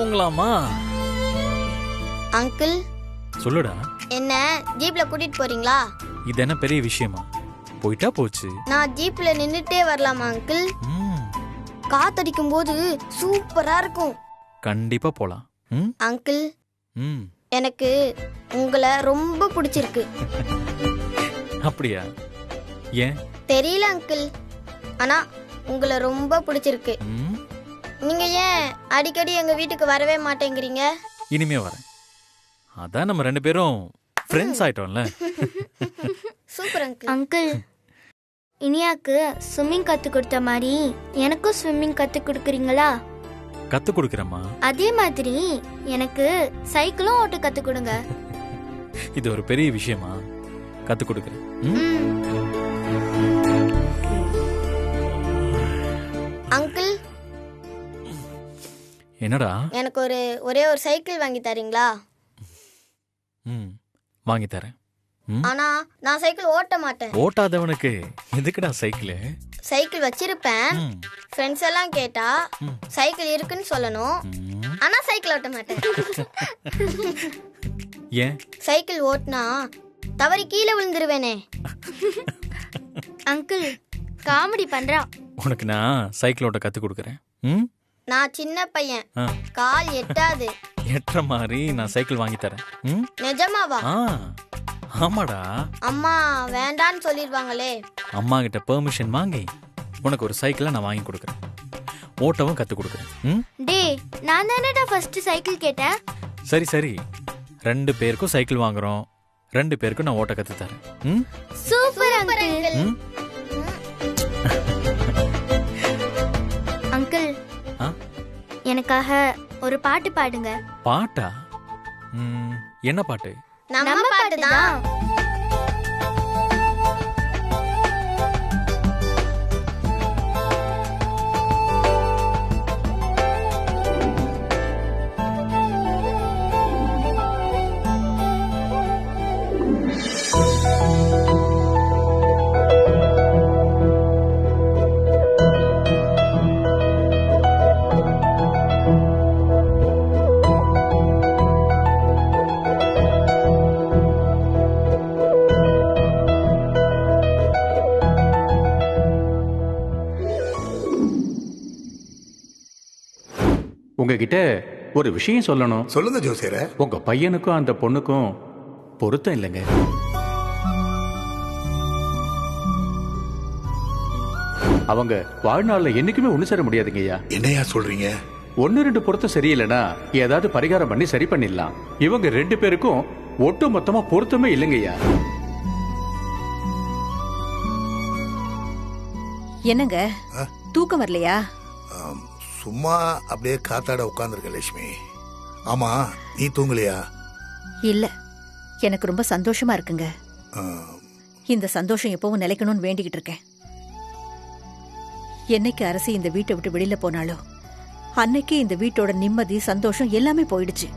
தூங்கலாமா? Uncle சொல்லுடா. என்ன ஜீப்ல கூட்டிட்டு போறீங்களா? இது என்ன பெரிய விஷயமா? போயிட்டா போச்சு. நான் ஜீப்ல நின்னுட்டே வரலாமா அங்கிள்? காத்தடிக்கும் போது சூப்பரா இருக்கும். கண்டிப்பா போலாம். அங்கிள் எனக்கு உங்களை ரொம்ப பிடிச்சிருக்கு. அப்படியா? ஏன் தெரியல அங்கிள், ஆனா உங்களை ரொம்ப பிடிச்சிருக்கு. நீங்க ஏன் அடிக்கடி எங்க வீட்டுக்கு வரவே மாட்டேங்கிறீங்க? இனிமே வரேன். அதான் நம்ம 2 பேரும் ஃப்ரெண்ட்ஸ் ஆயிட்டோம்ல. Super uncle. அங்கிள், இனியாக்கு ஸ்விம்மிங் கத்து கொடுத்த மாதிரி எனக்கும் ஸ்விம்மிங் கத்து கொடுக்குறீங்களா? கத்து கொடுக்கறமா? அதே மாதிரி எனக்கு சைக்கிளும் ஓட்ட கத்து கொடுங்க. இது ஒரு பெரிய விஷயமா? கத்து கொடுக்கறேன். அங்கிள், என்னடா? எனக்கு ஒரே ஒரு சைக்கிள் வாங்கி தரீங்களா? வாங்கி தரேன். ஆனா நான் சைக்கிள் ஓட்ட மாட்டேன். ஓட்டாதவனுக்கு எதுக்குடா சைக்கிள்? சைக்கிள் வச்சிருப்பேன். ஃப்ரெண்ட்ஸ் எல்லாம் கேட்டா சைக்கிள் இருக்குன்னு சொல்லணும். ஆனா சைக்கிள் ஓட்ட மாட்டேன். ஏன்? சைக்கிள் ஓட்டினா தவறி கீழே விழுந்துருவேனே. அங்கிள் காமெடி பண்றான். உனக்கு நான் சைக்கிள் ஓட்ட கத்து கொடுக்கறேன். நான் சின்ன பையன், கால் எட்டாது. எட்டற மாதிரி நான் சைக்கிள் வாங்கி தரேன். நிஜமாவா? ஆமாடா. அம்மா வேண்டான்னு சொல்லிடுவாங்களே. அம்மா கிட்ட பெர்மிஷன் வாங்கி உனக்கு ஒரு சைக்கிளை நான் வாங்கி கொடுக்கறேன். ஓட்டவும் கத்து கொடுக்கறேன். டேய், நான் தானடா ஃபர்ஸ்ட் சைக்கிள் கேட்டேன். சரி சரி, 2 பேருக்கும் சைக்கிள் வாங்குறோம். 2 பேருக்கும் நான் ஓட்ட கத்து தரேன். Super uncle. அங்கிள், எனக்காக ஒரு பாட்டு பாடுங்க. பாட்டா? என்ன பாட்டு? நம்ம பாட்டு தான். உங்ககிட்ட ஒரு விஷயம் சொல்லணும். சொல்லுங்க ஜோசியரே. உங்க பையனுக்கும் அந்த பொண்ணுக்கும் பொருத்தம் இல்லைங்க. அவங்க வாழ்நாள்ல என்னைக்குமே ஒண்ணு சேர முடியாதுங்க ஐயா. என்னையா சொல்றீங்க? 1-2 பொருத்தம் சரியில்லைன்னா ஏதாவது பரிகாரம் பண்ணி சரி பண்ணிடலாம். இவங்க 2 பேருக்கும் ஒட்டு மொத்தமா பொருத்தமே இல்லைங்க ஐயா. என்னங்க தூக்கம் வரலையா? சும்மா அப்படியே காத்தாட உட்கார்ந்துருக்க லட்சுமி. ஆமா, நீ தூங்கலையா? இல்ல, எனக்கு ரொம்ப சந்தோஷமா இருக்குங்க. இந்த சந்தோஷம் எப்பவும் நிலைக்கணும்னு வேண்டிக்கிட்டு இருக்கேன். என்னைக்கு அரசி இந்த வீட்டை விட்டு வெளியில போனாலோ அன்னைக்கு இந்த வீட்டோட நிம்மதி சந்தோஷம் எல்லாமே போயிடுச்சு.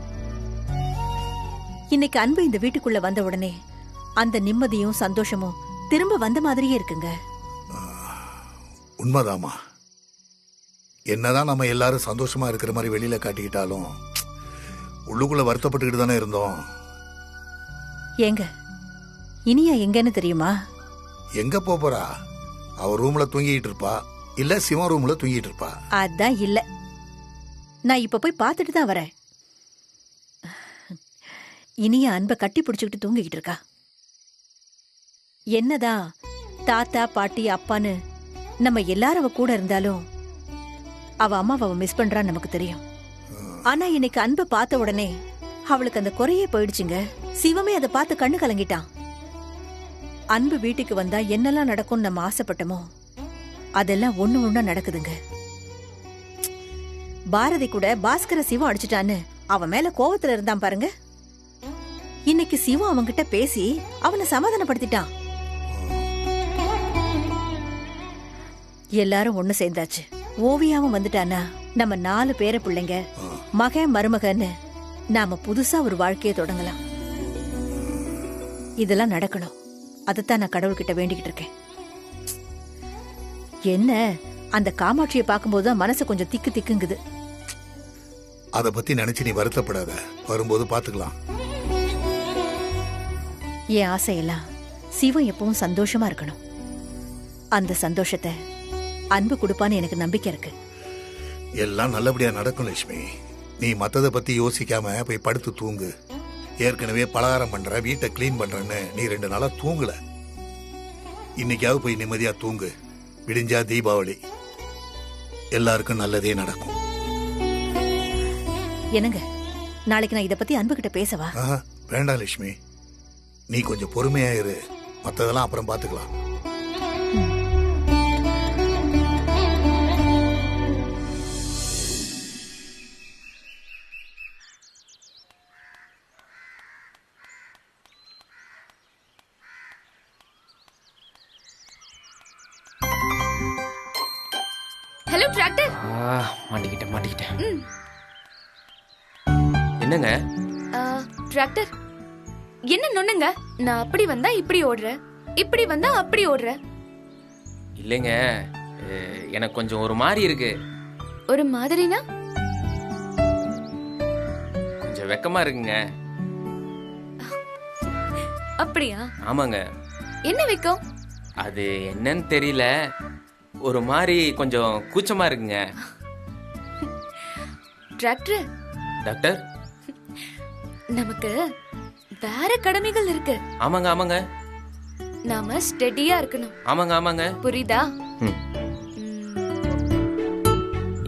இன்னைக்கு அன்பு இந்த வீட்டுக்குள்ள வந்த உடனே அந்த நிம்மதியும் சந்தோஷமும் திரும்ப வந்த மாதிரியே இருக்குங்க. உண்மைதாமா. என்னதான் நம்ம எல்லாரும் சந்தோஷமா இருக்கிற மாதிரி வெளியில காட்டிக்கிட்டாலும் உள்ளுக்குள்ள வருத்தப்பட்டுக்கிட்டு தானே இருந்தோம். ஏங்க இனியா எங்கன்னு தெரியுமா? எங்க போறா? அவ ரூம்ல தூங்கிட்டு இருப்பா, இல்ல சிவன் ரூம்ல தூங்கிட்டு இருப்பா. அதான் இல்ல, நான் இப்ப போய் பார்த்துட்டு தான் வரேன். இனியா அன்பை கட்டி பிடிச்சுக்கிட்டு தூங்கிக்கிட்டு இருக்கா. என்னதான் தாத்தா பாட்டி அப்பான்னு நம்ம எல்லாரும் அவ கூட இருந்தாலும் அவ அம்மாவை மிஸ் பண்றான்னு நமக்கு தெரியும். ஆனா இன்னைக்கு அன்பை பார்த்த உடனே அவளுக்கு அந்த குறையே போயிடுச்சுங்க. சிவமே அதை பார்த்து கண்ணு கலங்கிட்டான். அன்பு வீட்டுக்கு வந்தா என்னெல்லாம் நடக்கும்னு நம்ம ஆசைப்பட்டோமோ அதெல்லாம் ஒண்ணு நடக்குதுங்க. பாரதி கூட பாஸ்கர சிவம் அடிச்சுட்டான்னு அவன் மேல கோவத்துல இருந்தான் பாருங்க. இன்னைக்கு சிவம் அவன்கிட்ட பேசி அவனை சமாதானப்படுத்திட்டான். எல்லாரும் ஒண்ணு சேர்ந்தாச்சு. ஓவியாவும் வந்துட்டானா நம்ம 4 பேர பிள்ளைங்க மகன் மருமகன்னு நாம புதுசா ஒரு வாழ்க்கையை தொடங்கலாம். இதெல்லாம் நடக்கணும். அதைத்தான் நான் கடவுள்கிட்ட வேண்டிக்கிட்டு இருக்கேன். என்ன அந்த காமாட்சியை பார்க்கும்போதுதான் மனசு கொஞ்சம் திக்குங்குது. அதை பத்தி நினைச்சு நீ வருத்தப்படாத. வரும்போது பாத்துக்கலாம். என் ஆசையெல்லாம் சிவம் எப்பவும் சந்தோஷமா இருக்கணும். அந்த சந்தோஷத்தை அன்பு கொடுப்பான்னு எனக்கு நம்பிக்கை இருக்கு. எல்லாம் நல்லபடியா நடக்கும் லட்சுமி. நீ மத்தத பத்தி யோசிக்காம போய் படுத்து தூங்கு. ஏற்கனவே பலகாரம் பண்ற, வீட்டை கிளீன் பண்றேன்னு நீ 2 நாளா தூங்கல. இன்னைக்காவது போய் நிம்மதியா தூங்கு. விடிஞ்சா தீபாவளி. எல்லாருக்கும் நல்லதே நடக்கும். என்னங்க, நாளைக்கு நான் இத பத்தி அன்பு கிட்ட பேசவா? வேண்டாம் லட்சுமி, நீ கொஞ்சம் பொறுமையா இரு. மத்ததெல்லாம் அப்புறம் பாத்துக்கலாம். Hello tractor. மாட்டிக்கிட்டேன். என்னங்க டிராக்டர், என்ன நொண்ணுங்க? நான் அப்படி வந்தா இப்படி ஓடுறேன், இப்படி வந்தா அப்படி ஓடுறேன். இல்லைங்க, எனக்கு கொஞ்சம் ஒரு மாதிரி இருக்கு. ஒரு மாதிரினா? கொஞ்சம் வெக்கமா இருக்குங்க. அப்படியா? ஆமாங்க. என்ன வெக்கம்? அது என்னன்னு தெரியல, ஒரு மாதிரி கொஞ்சம் கூச்சமா இருக்குங்க. டிராக்டர். டாக்டர், நமக்கு வேற கடமைகள் இருக்கு. ஆமாங்க. நாம ஸ்டெடியா இருக்கணும். ஆமாங்க. புரியுதா?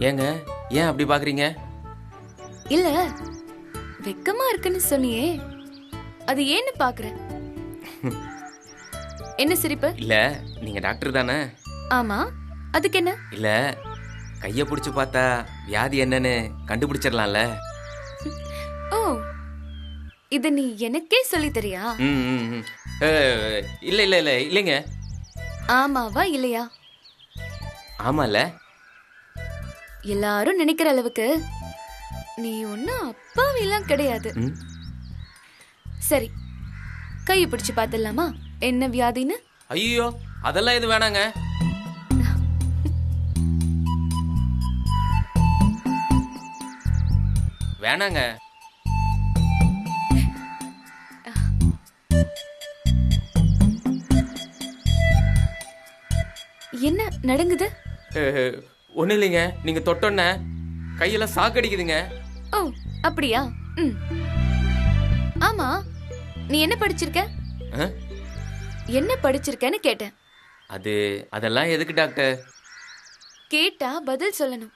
ஏங்க, ஏன் அப்படி பாக்குறீங்க? இல்ல, வெக்கமா இருக்குன்னு சொன்னியே, அது ஏன்னு பாக்குற. என்ன சிரிப்பு? இல்ல, நீங்க டாக்டர் தானே? ஆமா, அதுக்கு என்ன? இல்ல, கைய புடிச்சு பார்த்தா வியாதி என்னன்னு கண்டுபிடிச்சிடலாம்ல. ஓ, இது நீ எனக்கே சொல்லி தரியா? இல்லைங்க. ஆமாவா இல்லையா? ஆமால. எல்லாரும் நினைக்கிற அளவுக்கு நீ ஒன்னும் அப்பாவிலாம் கிடையாது. சரி, கைய பிடிச்சு பாத்துடலாமா என்ன வியாதின்னு? ஐயோ, அதெல்லாம் இது வேணாங்க. வேணாங்க. என்ன நடங்குது? ஒண்ணு இல்லைங்க, நீங்க தொட்டோன்ன கையெல்லாம் சாக்கடிக்குதுங்க. ஓ, அப்படியா? ஆமா, நீ என்ன படிச்சிருக்க? என்ன படிச்சிருக்கன்னு கேட்டேன். அதெல்லாம் எதுக்கு டாக்டர்? கேட்டா பதில் சொல்லணும்.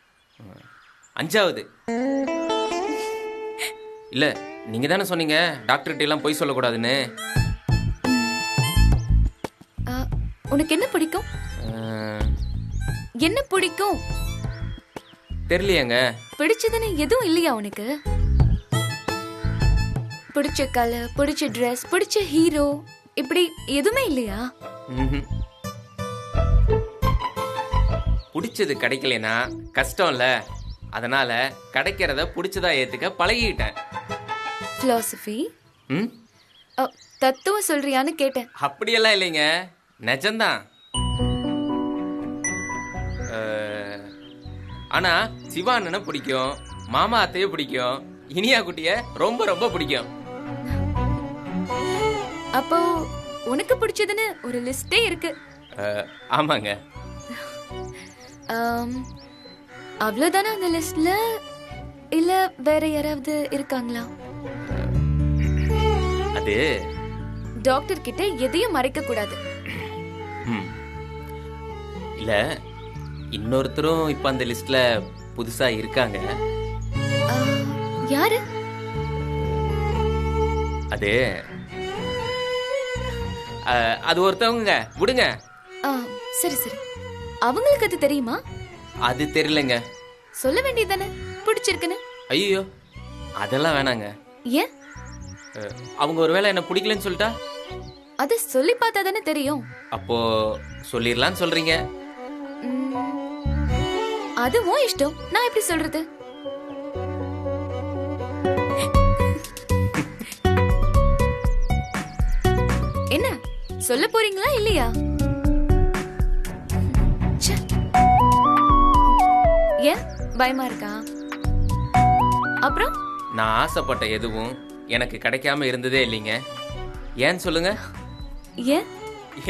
5வது. இல்ல, நீங்க தானே சொன்னீங்க டாக்டர்கிட்ட எல்லாம் போய் சொல்லக்கூடாதுன்னு. உனக்கு என்ன பிடிக்கும்? என்ன பிடிக்கும்? தெரியலையாங்க. பிடிச்சதுன்னு எதுவும் இல்லையா உனக்கு? பிடிச்ச கலர், பிடிச்ச ட்ரெஸ், பிடிச்ச ஹீரோ, இப்படி எதுவுமே இல்லையா? பிடிச்சது கிடைக்கலனா கஷ்டம்ல, அதனால கிடைக்கிறத பிடிச்சதா ஏத்துக்க பழகிட்டேன். பிலாசபி? தத்துவம் சொல்றியான்னு கேட்டேன். அப்படியெல்லாம் இல்லைங்க, நிஜம்தான். ஆனா சிவா அண்ணனை பிடிக்கும், மாமா அத்தைய பிடிக்கும், இனியா குட்டிய ரொம்ப ரொம்ப பிடிக்கும். அப்போ உனக்கு பிடிச்சதுன்னு ஒரு லிஸ்டே இருக்கு. ஆமாங்க. அவ்வளவுதானே அந்த லிஸ்ட்ல? இல்ல வேற யாராவது இருக்காங்களா? அது டாக்டர் கிட்ட எதையும் மறைக்க கூடாது. இல்ல, இன்னொருத்தரும் இப்ப அந்த லிஸ்ட்ல புதுசா இருக்காங்க. யாரு? அது ஒருத்தவங்க. விடுங்க. சரி சரி, அவங்களுக்கு அது தெரியுமா? அது தெரியலங்க. சொல்ல வேண்டியதானே பிடிச்சிருக்குன்னு. ஐயோ, அதெல்லாம் வேணாங்க. ஏன்? அவங்க ஒருவேளை என்ன பிடிக்கலன்னு சொல்லிட்டா? அது சொல்லி பார்த்தா தானே தெரியும். அப்போ சொல்லிடலான்னு சொல்றீங்க? அதுவும் இஷ்டம், நான் எப்படி சொல்றது? என்ன சொல்ல போறீங்களா இல்லையா? ஏன் பயமா இருக்கா? அப்புறம் நான் ஆசைப்பட்ட எதுவும் எனக்கு கிடைக்காம இருந்ததே இல்லைங்க. ஏன்னு சொல்லுங்க. ஏன்?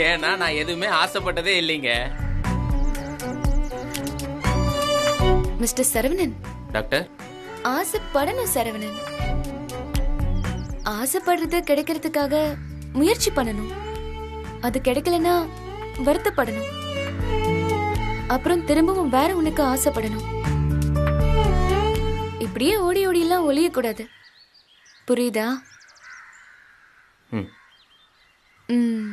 ஏன்னா நான் எதுவுமே ஆசைப்பட்டதே இல்லைங்க. மிஸ்டர் சரவணன். டாக்டர், ஆசைப்படணும் சரவணன். ஆசைப்படுறது கிடைக்கிறதுக்காக முயற்சி பண்ணணும். அது கிடைக்கலனா வருத்தப்படணும். அப்புறம் திரும்பவும் வேற உனக்கு ஆசைப்படணும். இப்படியே ஓடி ஓடி எல்லாம் ஒளியக்கூடாது. புரியுதா? ம். ம்.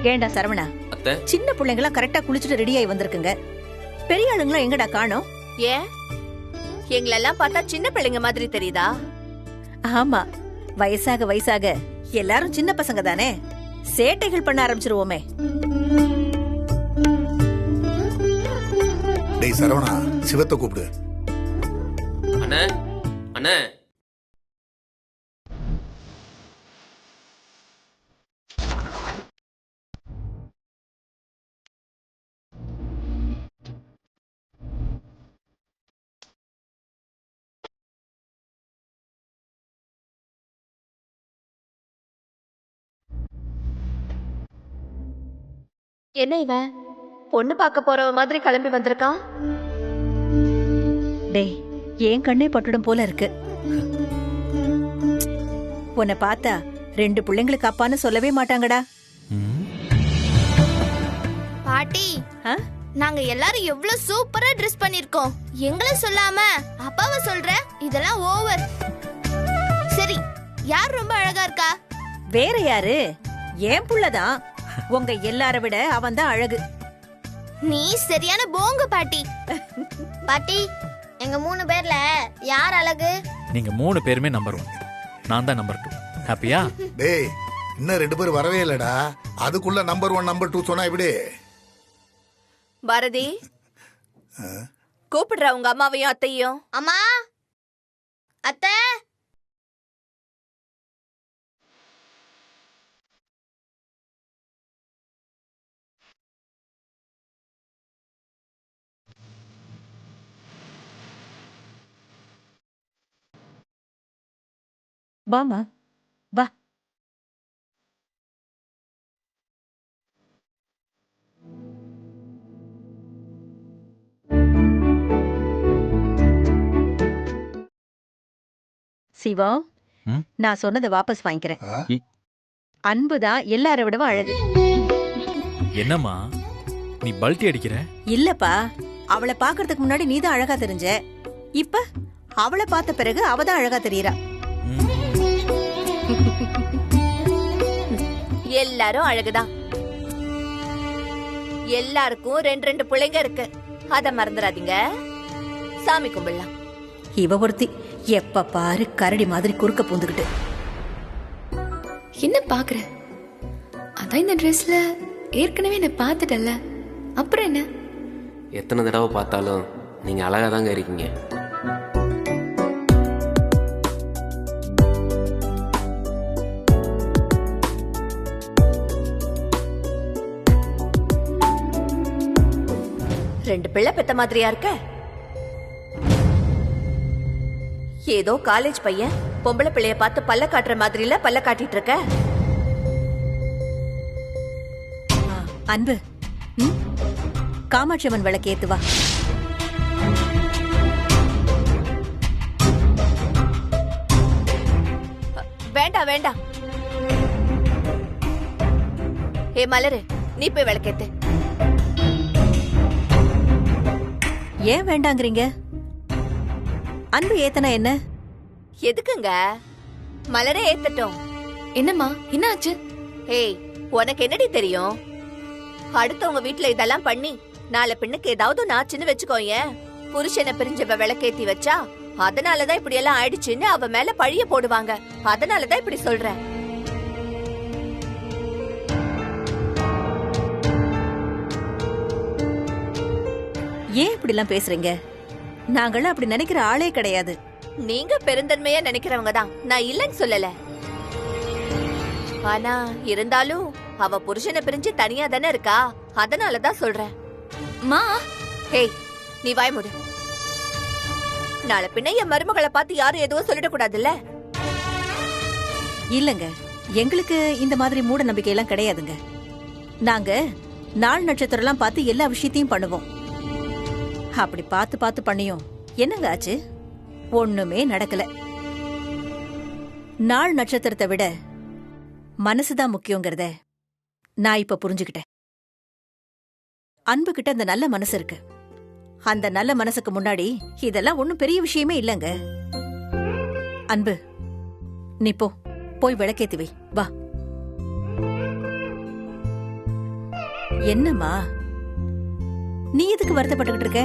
ஏண்டா சரவணா, அத்தை, சின்ன பிள்ளைங்களாம் கரெக்டா குளிச்சுட்டு ரெடி ஆகி வந்திருக்குங்க. பெரிய ஆளுங்களா எங்கடா காணோம்? ஏன் எங்களெல்லாம் பார்த்தா சின்ன பிள்ளைங்க மாதிரி தெரியுதா? ஆமா, வயசாக வயசாக எல்லாரும் சின்ன பசங்க தானே, சேட்டைகள் பண்ண ஆரம்பிச்சிருவோமே. டேய் சரவணா, சிவத்தை கூப்பிடு. அண்ணே அண்ணே. என்ன இவன் பொண்ணு பார்க்க போறவ மாதிரி கிளம்பி வந்திருக்கான்? டேய், ஏன் கண்ணே பட்டுடும் போல இருக்கு. உன்னை பார்த்தா 2 பிள்ளைங்களுக்கு அப்பான்னு சொல்லவே மாட்டாங்கடா. பாட்டி, நாங்க எல்லாரும் எவ்வளவு சூப்பரா ட்ரெஸ் பண்ணிருக்கோம். எங்களை சொல்லாம அப்பாவை சொல்ற, இதெல்லாம் ஓவர். சரி, யார் ரொம்ப அழகா இருக்கா? வேற யாரு? ஏன் புள்ளதான். உங்க எல்லார விட அவன் தான் அழகு. நீ சரியான போங்க பாட்டி. பாட்டி, எங்க 3 பேர்ல யார் அழகு? நீங்க 3 பேருமே நம்பர் 1, நான் தான் நம்பர் 2. ஹாப்பியா? டேய், இன்னும் 2 பேர் வரவே இல்லடா. அதுக்குள்ள நம்பர் 1 நம்பர் 2 சொன்னா இப்படி. பாரதி, கூப்பிடுற உங்க அம்மாவையும் அத்தையும். அம்மா, அத்தை. வாமா, வா. சிவா, நான் சொன்னதை வாபஸ் வாங்கிக்கிறேன். அன்புதான் எல்லார விடவும் அழகு. என்னம்மா நீ பல்ட்டி அடிக்கிற? இல்லப்பா, அவளை பாக்குறதுக்கு முன்னாடி நீதான் அழகா தெரிஞ்ச. இப்ப அவளை பார்த்த பிறகு அவதான் அழகா தெரியறா. எல்லாரும் அழகுதான். எல்லாருக்கும் 2 பிள்ளைங்க இருக்கு. அத மறந்துடாதீங்க. சாமி கும்பிடலாம். இவ ஒருத்தி எப்ப பாரு கரடி மாதிரி குறுக்க பூந்துகிட்டு. என்ன பாக்குற? அதான் இந்த ட்ரெஸ்ல ஏற்கனவே என்ன பார்த்துட்டல, அப்புறம் என்ன? எத்தனை தடவை பார்த்தாலும் நீங்க அழகா தாங்க இருக்கீங்க. ரெண்டு பிள்ளை பெத்த மாதிரியா இருக்க? ஏதோ காலேஜ் பையன் பொம்பளை பிள்ளைய பார்த்து பல்ல காட்டுற மாதிரில பல்ல காட்டிட்டு இருக்க. அன்பு, காமாட்சி அம்மன் விளக்கு ஏத்துவா. வேண்டாம் வேண்டாம். ஏ மலரு, நீ போய் விளக்கேத்து. ஏன் வேண்டாங்கிறீங்க? அன்பு ஏத்தனா என்ன? எதுக்குங்க? மலரே ஏத்தட்டும். என்னம்மா என்ன ஆச்சு? ஏய், உனக்கு என்னடி தெரியும்? அடுத்தவங்க வீட்டுல இதெல்லாம் பண்ணி நாளை பின்னுக்கு ஏதாவது நாச்சுன்னு வச்சுக்கோயேன். புருஷனை பிரிஞ்சவ விளக்கேத்தி வச்சா அதனாலதான் இப்படி எல்லாம் ஆயிடுச்சுன்னு அவ மேல பழிய போடுவாங்க. அதனாலதான் இப்படி சொல்றேன். ஏன் இப்படி எல்லாம் பேசுறீங்க? நாங்களும் அப்படி நினைக்கிற ஆளே கிடையாது. நீங்க பெருந்தன்மையா நினைக்கிறவங்க தான், நான் இல்லைன்னு சொல்லல. ஆனா இருந்தாலும் அவ புருஷனை பிரிஞ்சு தனியா தானே இருக்கா, அதனாலதான் சொல்றேன். மா, ஹேய், நீ வாய் மூடு. நாளை பின்ன என் மருமகளை பார்த்து யாரும் எதுவும் சொல்லிடக்கூடாதுல்ல. இல்லங்க, எங்களுக்கு இந்த மாதிரி மூட நம்பிக்கை எல்லாம் கிடையாதுங்க. நாங்க நாள் நட்சத்திரம் எல்லாம் பார்த்து எல்லா விஷயத்தையும் பண்ணுவோம். அப்படி பார்த்து பார்த்து பண்ணியும் என்னங்க ஆச்சு? ஒண்ணுமே நடக்கல. நாள் நட்சத்திரத்தை விட மனசுதான் முக்கியங்கிறத நான் இப்ப புரிஞ்சுக்கிட்டேன். அன்பு கிட்ட அந்த நல்ல மனசு இருக்கு. அந்த நல்ல மனசுக்கு முன்னாடி இதெல்லாம் ஒண்ணும் பெரிய விஷயமே இல்லங்க. அன்பு, நீ போய் விளக்கேத்தி வை. வா. என்னம்மா நீ எதுக்கு வருத்தப்பட்டுக்கிட்டு இருக்க?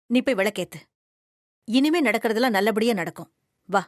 நீ போய் விளக்கேத்து. இனிமே நடக்கிறதெல்லாம் நல்லபடியா நடக்கும். வா.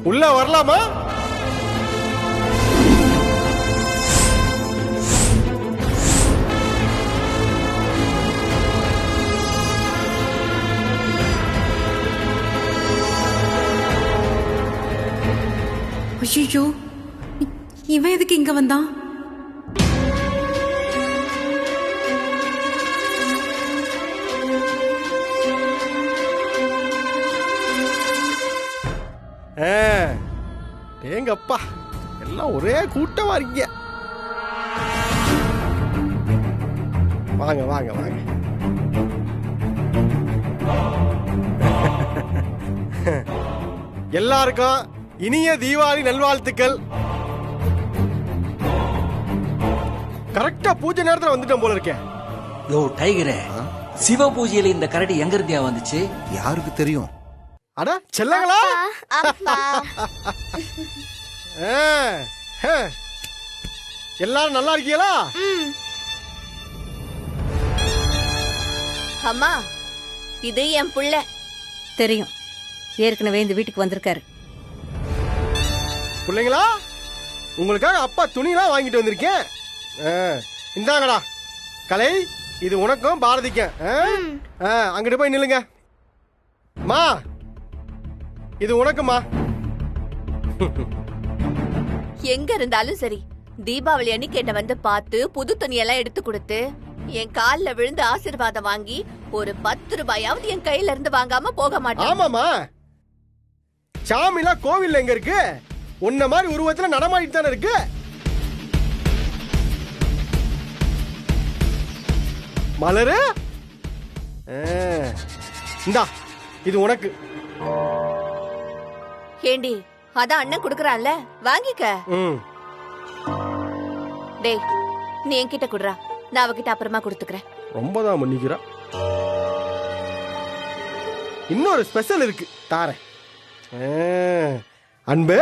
உள்ள வரலாமா? ஐயோ, இவன் எதுக்கு இங்க வந்தான்? ஏங்கப்பா, எல்லாம் ஒரே கூட்டமா இருக்கீங்க. வாங்க வாங்க வாங்க. எல்லாருக்கும் இனிய தீபாவளி நல்வாழ்த்துக்கள். கரெக்டா பூஜை நேரத்துல வந்துட்டோம் போல இருக்கேன். யோ டைகரே, சிவ பூஜையில இந்த கரடி எங்க இருந்தியா வந்துச்சு? யாருக்கு தெரியும்? அட செல்லங்களா, எல்லாரும் நல்லா இருக்கீங்களா? அம்மா, இது என் புள்ள. தெரியும், ஏற்கனவே இந்த வீட்டுக்கு வந்திருக்காரு. பிள்ளைங்களா, உங்களுக்காக அப்பா துணிலாம் வாங்கிட்டு வந்திருக்கேன். இந்தாங்கடா. கலை, இது உனக்கும் பாரதிக்கும். அங்கிட்டு போய் நில்லுங்க. மா, இது உனக்குமா. எங்க இருந்தாலும் சரி, தீபாவளி அன்னைக்கு என்ன வந்து பார்த்து புது துணியெல்லாம் எடுத்து கொடுத்து என் கால்ல விழுந்து ஆசீர்வாதம் வாங்கி ஒரு 10 ரூபாயாவது என் கையில இருந்து வாங்காம போக மாட்டேன். ஆமாமா, சாமிலா கோவில்ல எங்க இருக்கு? உன்ன மாதிரி உருவத்துல நடமாடிட்டு தானே இருக்கு. மலரு, இந்தா, இது உனக்கு. ஏண்டி அதான் அண்ணன் குடுக்கறான்ல வாங்கிக்க. டேய் நீ என்கிட்ட குடுறா, நான் அவகிட்ட அப்புறமா கொடுத்துக்கிறேன். ரொம்ப தான் மன்னிக்கிறா. இன்னொரு ஸ்பெஷல் இருக்கு தாரேன். அன்பே